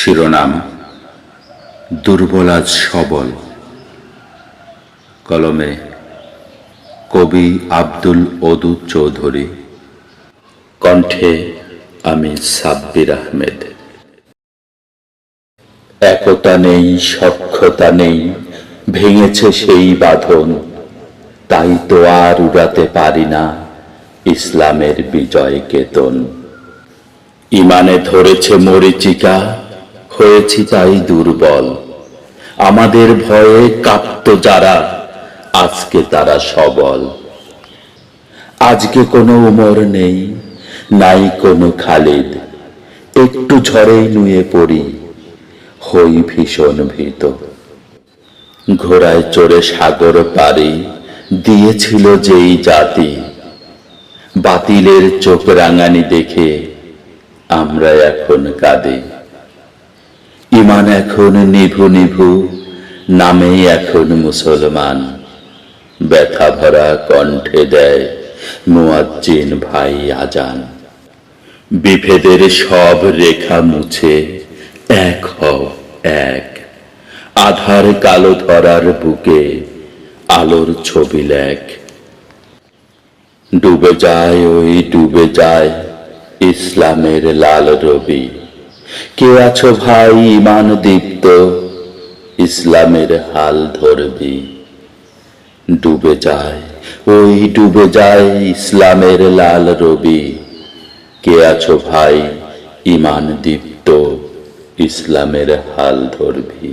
শিরোনাম দুর্বল আজ সবল। কলমে কবি আব্দুল ওদুদ চৌধুরী, কণ্ঠে আমি সাব্বির আহমেদ। একতা নেই, সখ্যতা নেই, ভেঙেছে সেই বাঁধন, তাই তো আর উড়াতে পারি না ইসলামের বিজয় কেতন। ইমানে ধরেছে মরীচিকা, হয়েছি তাই দুর্বল। আমাদের ভয়ে কাঁপত যারা, আজকে তারা সবল। আজকে কোনো উমর নেই, নাই কোনো খালিদ, একটু ঝড়েই নুয়ে পড়ি, হই ভীষণ ভীত। ঘোড়ায় চড়ে সাগর পাড়ি দিয়েছিল যেই জাতি, বাতিলের চোখ রাঙানি দেখে আমরা এখন কাঁদি। ইমান এখন নিভু নিভু, নামেই এখন মুসলমান। ব্যথা ভরা কণ্ঠে দেয় মুয়াজ্জিন ভাই আজান। বিভেদের সব রেখা মুছে এক হও এক, আধার কালো ধরার বুকে আলোর ছবি লেখ। ডুবে যায় ওই ডুবে যায় ইসলামের লাল রবি। কে আছো ভাই ইমান দীপ্ত, ইসলামের হাল ধরবি। ডুবে যায় ওই ডুবে যায় ইসলামের লাল রবি। কে আছো ভাই ইমান দীপ্ত, ইসলামের হাল ধরবি।